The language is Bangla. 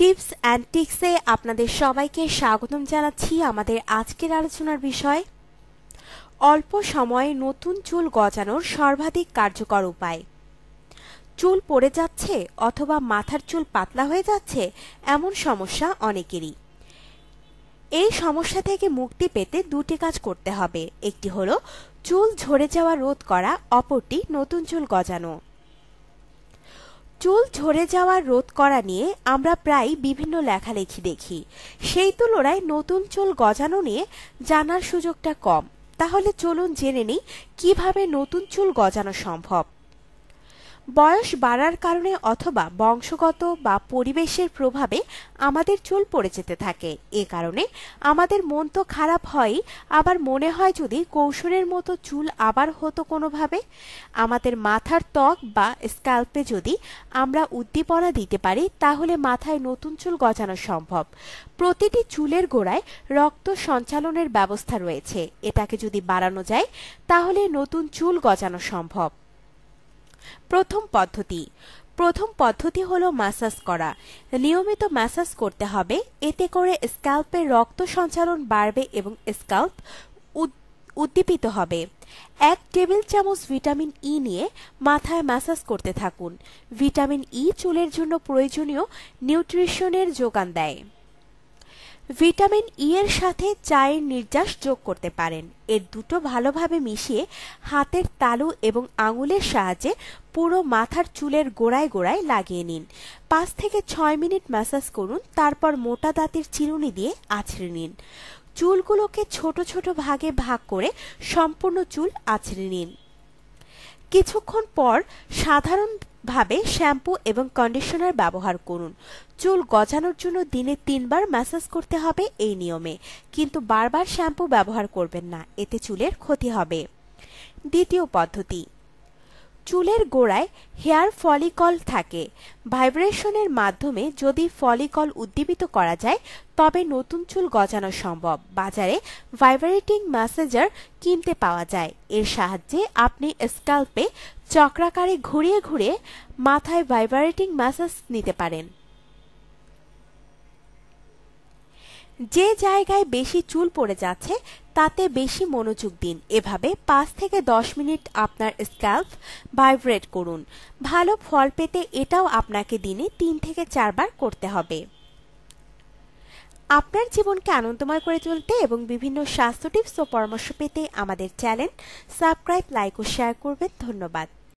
টিপস অ্যান্ড টিক্সে আপনাদের সবাইকে স্বাগতম জানাচ্ছি। আমাদের আজকের আলোচনার বিষয় অল্প সময়ে নতুন চুল গজানোর সর্বাধিক কার্যকর উপায়। চুল পড়ে যাচ্ছে অথবা মাথার চুল পাতলা হয়ে যাচ্ছে, এমন সমস্যা অনেকেরই। এই সমস্যা থেকে মুক্তি পেতে দুটি কাজ করতে হবে। একটি হলো চুল ঝরে যাওয়া রোধ করা, অপরটি নতুন চুল গজানো। চুল ঝরে যাওয়া রোধ করা নিয়ে আমরা প্রায় বিভিন্ন লেখালেখি দেখি, সেই তুলনায় নতুন চুল গজানো নিয়ে জানার সুযোগটা কম। তাহলে চলুন জেনে নিই কিভাবে নতুন চুল গজানো সম্ভব। বয়স বাড়ার কারণে অথবা বংশগত বা পরিবেশের প্রভাবে আমাদের চুল পড়ে যেতে থাকে। এ কারণে আমাদের মন তো খারাপ হয়ই, আবার মনে হয় যদি কৌশলের মতো চুল আবার হতো কোনোভাবে। আমাদের মাথার ত্বক বা স্ক্যাল্পে যদি আমরা উদ্দীপনা দিতে পারি, তাহলে মাথায় নতুন চুল গজানো সম্ভব। প্রতিটি চুলের গোড়ায় রক্ত সঞ্চালনের ব্যবস্থা রয়েছে, এটাকে যদি বাড়ানো যায় তাহলে নতুন চুল গজানো সম্ভব। প্রথম পদ্ধতি হলো ম্যাসাজ করা। নিয়মিত ম্যাসাজ করতে হবে, এতে করে স্ক্যাল্পের রক্ত সঞ্চালন বাড়বে এবং স্ক্যাল্প উদ্দীপিত হবে। 1 টেবিল চামচ ভিটামিন ই নিয়ে মাথায় ম্যাসাজ করতে থাকুন। ভিটামিন ই চুলের জন্য প্রয়োজনীয় নিউট্রিশনের যোগান দেয়। ভিটামিন ই এর সাথে চায়ের নির্যাস যোগ করতে পারেন। এর দুটো ভালোভাবে মিশিয়ে হাতের তালু এবং আঙুলের সাহায্যে পুরো মাথার চুলের গোড়ায় গোড়ায় লাগিয়ে নিন। 5 থেকে 6 মিনিট ম্যাসাজ করুন, তারপর মোটা দাঁতের চিরুনি দিয়ে আঁচড়ে নিন। চুলগুলোকে ছোট ছোট ভাগে ভাগ করে সম্পূর্ণ চুল আঁচড়ে নিন। কিছুক্ষণ পর সাধারণভাবে শ্যাম্পু এবং কন্ডিশনার ব্যবহার করুন। চুল গজানোর জন্য দিনে 3 বার ম্যাসাজ করতে হবে এই নিয়মে, কিন্তু বারবার শ্যাম্পু ব্যবহার করবেন না, এতে চুলের ক্ষতি হবে। দ্বিতীয় পদ্ধতি, চুলের গোড়ায় হেয়ার ফলিকল থাকে। ভাইব্রেশনের মাধ্যমে যদি ফলিকল উদ্দীপিত করা যায় তবে নতুন চুল গজানো সম্ভব। বাজারে ভাইব্রেটিং ম্যাসেজার কিনতে পাওয়া যায়। এর সাহায্যে আপনি স্ক্যাল্পে চক্রাকারে ঘুরিয়ে ঘুরিয়ে মাথায় ভাইব্রেটিং ম্যাসাজ নিতে পারেন। যে জায়গায় বেশি চুল পড়ে যাচ্ছে তাতে বেশি মনোযোগ দিন। এভাবে 5 থেকে 10 মিনিট আপনার স্ক্যাল্প ভাইব্রেট করুন। ভালো ফল পেতে এটাও আপনাকে দিনে 3 থেকে 4 বার করতে হবে। আপনার জীবনকে আনন্দময় করে তুলতে এবং বিভিন্ন স্বাস্থ্য টিপস ও পরামর্শ পেতে আমাদের চ্যানেল সাবস্ক্রাইব, লাইক ও শেয়ার করবেন। ধন্যবাদ।